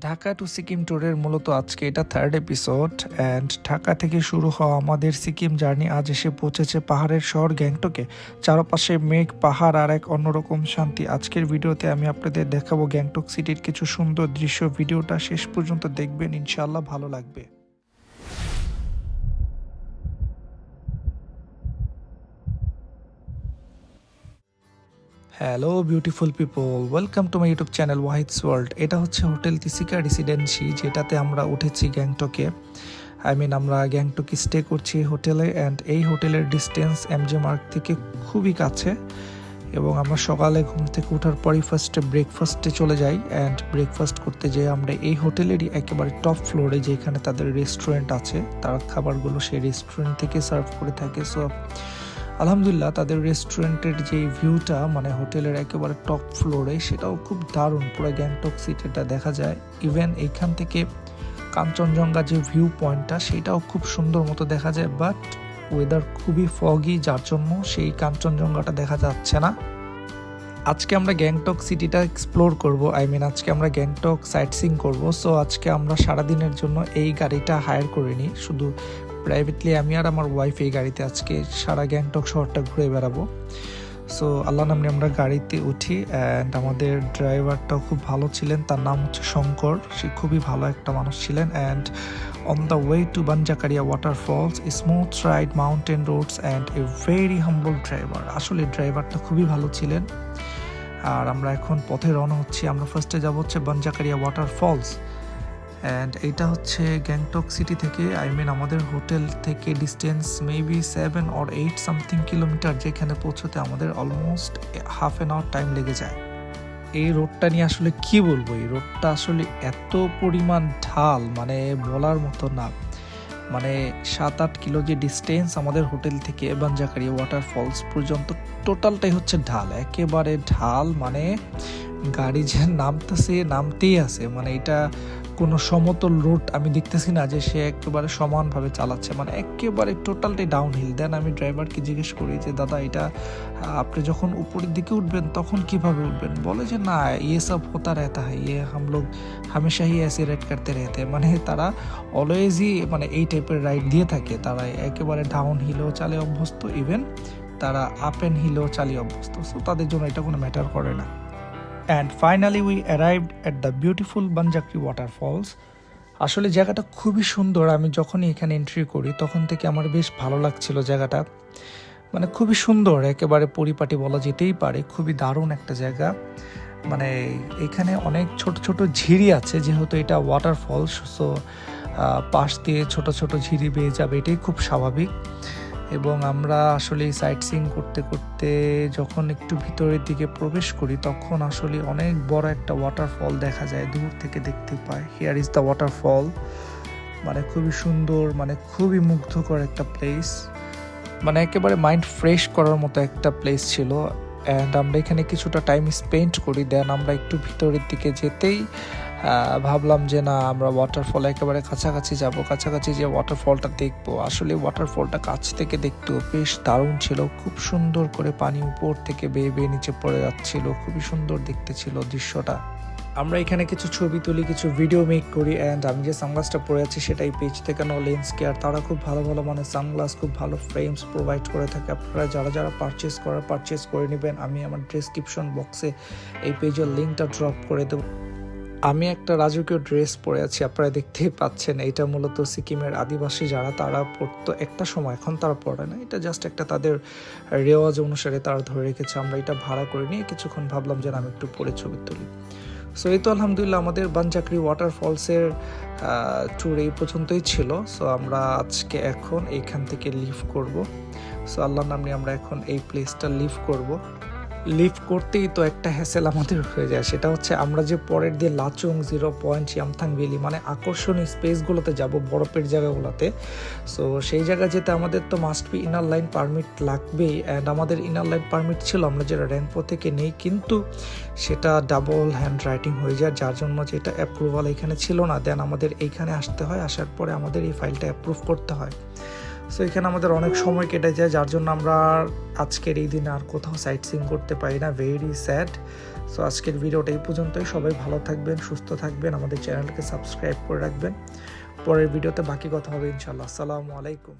Dhaka two Sikkim ট্যুরের মূলত আজকে এটা থার্ড এপিসোড অ্যান্ড ঢাকা থেকে শুরু হওয়া আমাদের সিকিম জার্নি আজ এসে পৌঁছেছে পাহাড়ের শহর গ্যাংটকে। চারপাশে মেঘ, পাহাড় আর এক অন্যরকম শান্তি। আজকের ভিডিওতে আমি আপনাদের দেখাবো গ্যাংটক সিটির কিছু সুন্দর দৃশ্য। ভিডিওটা শেষ পর্যন্ত দেখবেন, ইনশাআল্লাহ ভালো লাগবে। Hello beautiful people, welcome to my YouTube channel Wahid's world. এটা হচ্ছে হোটেল তিসিকা রেসিডেন্সি, যেটাতে আমরা উঠেছি গ্যাংটকে। আমরা গ্যাংটকে স্টে করছি হোটেলে অ্যান্ড এই হোটেলের ডিস্টেন্স এমজে মার্গ থেকে খুবই কাছে। এবং আমরা সকালে ঘুম থেকে ওঠার পরই ফার্স্টে ব্রেকফাস্টে চলে যাই অ্যান্ড ব্রেকফাস্ট করতে যেয়ে আমরা এই হোটেলেরই একেবারে টপ ফ্লোরে, যেখানে তাদের রেস্টুরেন্ট আছে, তারা খাবারগুলো সেই রেস্টুরেন্ট থেকে সার্ভ করে থাকে। সো আলহামদুলিল্লাহ, তাদের রেস্টুরেন্টের যে ভিউটা হোটেলের একেবারে টপ ফ্লোরে, সেটাও খুব দারুণ। পুরো গ্যাংটক সিটিটা দেখা যায়। ইভেন এইখান থেকে কাঞ্চনজঙ্ঘা যে ভিউ পয়েন্টটা, সেটাও খুব সুন্দর মতো দেখা যায়। বাট ওয়েদার খুবই ফগি, যার জন্য সেই কাঞ্চনজঙ্ঘাটা দেখা যাচ্ছে না। আজকে আমরা গ্যাংটক সিটিটা এক্সপ্লোর করব, আজকে আমরা গ্যাংটক সাইট সিইং করবো। সো আজকে আমরা সারাদিনের জন্য এই গাড়িটা হায়ার করে নিই, শুধু প্রাইভেটলি আমি আর আমার ওয়াইফ এই গাড়িতে আজকে সারা গ্যাংটক শহরটা ঘুরে বেড়াবো। সো আল্লাহ নামে আমরা গাড়িতে উঠি অ্যান্ড আমাদের ড্রাইভারটাও খুব ভালো ছিলেন, তার নাম হচ্ছে শঙ্কর। সে খুবই ভালো একটা মানুষ ছিলেন। And on the way to Banjhakri waterfalls, smooth ride, mountain roads and a very humble driver. আসলে ড্রাইভারটা খুবই ভালো ছিলেন। আর আমরা এখন পথে রওনা হচ্ছি। আমরা ফার্স্টে যাব হচ্ছে বানজাকারিয়া ওয়াটারফলস অ্যান্ড এইটা হচ্ছে গ্যাংটক সিটি থেকে, আমাদের হোটেল থেকে distance maybe 7 or 8 something kilometre, যেখানে পৌঁছতে আমাদের almost half an hour time লেগে যায়। এই রোডটা নিয়ে আসলে কি বলবো, এই রোডটা আসলে এত পরিমাণ ঢাল, বলার মতো না। 7-8 কিলো যে ডিস্টেন্স আমাদের হোটেল থেকে বানজাকারিয়া ওয়াটারফলস পর্যন্ত, টোটালটাই হচ্ছে ঢাল, একেবারে ঢাল। গাড়ি যে নামতেই আছে, এটা কোনো সমতল রুট আমি দেখতেছি না যে সে একেবারে সমানভাবে চালাচ্ছে, একেবারে টোটালটাই ডাউন হিল। দেন আমি ড্রাইভারকে জিজ্ঞেস করি যে দাদা, এটা আপনি যখন উপরের দিকে উঠবেন তখন কিভাবে উঠবেন? বলে যে না, ইয়ে সব হতা রেহতা হ্যাঁ, ইয়ে হাম লোগ হামেশা হি ऐसे রাইড করতে রেহতে। তারা অলওয়েজই এই টাইপের রাইড দিয়ে থাকে। তারা একেবারে ডাউন হিলও চালে অভ্যস্ত, ইভেন তারা আপ অ্যান্ড হিলও চালিয়ে অভ্যস্ত। সো তাদের জন্য এটা কোনো ম্যাটার করে না। And finally we arrived at the beautiful Banjhakri waterfalls. আসলে জায়গাটা খুবই সুন্দর। আমি যখনই এখানে এন্ট্রি করি তখন থেকে আমার বেশ ভালো লাগছিল জায়গাটা। খুবই সুন্দর, একেবারে পরিপাটি বলা যেতেই পারে। খুবই দারুণ একটা জায়গা। এখানে অনেক ছোট ছোট ঝিরি আছে, যেহেতু এটা ওয়াটারফলস। সো পাশ দিয়ে ছোট ছোট ঝিরি বেয়ে যাবে, এটাই খুব স্বাভাবিক। এবং আমরা আসলে সাইট সিইং করতে করতে যখন একটু ভিতরের দিকে প্রবেশ করি, তখন আসলে অনেক বড় একটা ওয়াটারফল দেখা যায়, দূর থেকে দেখতে পাই। Here is the waterfall. খুবই সুন্দর, খুবই মুগ্ধকর একটা প্লেস। একেবারে মাইন্ড ফ্রেশ করার মতো একটা প্লেস ছিল। অ্যান্ড আমরা এখানে কিছুটা টাইম স্পেন্ড করি। দেন আমরা একটু ভিতরের দিকে যেতেই ভাবলাম যে না, আমরা ওয়াটারফল একেবারে কাছাকাছি যাব, কাছাকাছি যে ওয়াটারফলটা দেখবো। আসলে ওয়াটারফলটা কাছ থেকে দেখতেও বেশ দারুণ ছিল। খুব সুন্দর করে পানি উপর থেকে বেয়ে বেয়ে নিচে পড়ে যাচ্ছিল। খুবই সুন্দর দেখতে ছিল দৃশ্যটা। আমরা এখানে কিছু ছবি তুলি, কিছু ভিডিও মেক করি। অ্যান্ড আমি যে সানগ্লাসটা পরে আছি সেটাই পেজ থেকে নাও লেন্স কেয়ার। তারা খুব ভালো ভালো সানগ্লাস, খুব ভালো ফ্রেমস প্রোভাইড করে থাকে। আপনারা যারা পারচেস করে নেবেন। আমি আমার ডেসক্রিপশন বক্সে এই পেজের লিঙ্কটা ড্রপ করে দেবো। আমি একটা রাজকীয় ড্রেস পরে আছি, আপনারা দেখতেই পাচ্ছেন। এটা মূলত সিকিমের আদিবাসী যারা, তারা পরতো একটা সময়, এখন তারা পরে না। এটা জাস্ট একটা তাদের রেওয়াজ অনুসারে তারা ধরে রেখেছে। আমরা এটা ভাড়া করে নিয়ে কিছুক্ষণ ভাবলাম যে আমি একটু পরে ছবি তুলি। সো এই তো আলহামদুলিল্লাহ আমাদের বানজাকরি ওয়াটারফলসের ট্যুর এই পর্যন্তই ছিল। সো আমরা আজকে এখন এইখান থেকে লিভ করব। সো আল্লাহর নাম নিয়ে আমরা এখন এই প্লেসটা লিভ করব। লিভ করতেই তো একটা হ্যাসেল আমাদের হয়ে যায়, সেটা হচ্ছে আমরা যে পরের দিয়ে লাচুং, 0 পয়েন্ট, ইয়ামথাং ভ্যালি, আকর্ষণীয় স্পেসগুলোতে যাব, বরফের জায়গাগুলোতে। সো সেই জায়গা যেতে আমাদের তো must be inner line permit লাগবেই। অ্যান্ড আমাদের ইনার লাইন পারমিট ছিল আমরা যেটা র্যাম্পো থেকে নেই, কিন্তু সেটা ডাবল হ্যান্ড রাইটিং হয়ে যায়, যার জন্য যেটা অ্যাপ্রুভাল এখানে ছিল না। দেন আমাদের এইখানে আসতে হয়, আসার পরে আমাদের এই ফাইলটা অ্যাপ্রুভ করতে হয়। সো এখানে আমাদের অনেক সময় কেটে যায়, যার জন্য আমরা আজকের এই দিনে আর কোথাও সাইট সিইং করতে পারি না। Very sad. সো আজকের ভিডিওটা এই পর্যন্তই। সবাই ভালো থাকবেন, সুস্থ থাকবেন, আমাদের চ্যানেলকে সাবস্ক্রাইব করে রাখবেন। পরের ভিডিওতে বাকি কথা হবে ইনশাল্লাহ। আসসালামু আলাইকুম।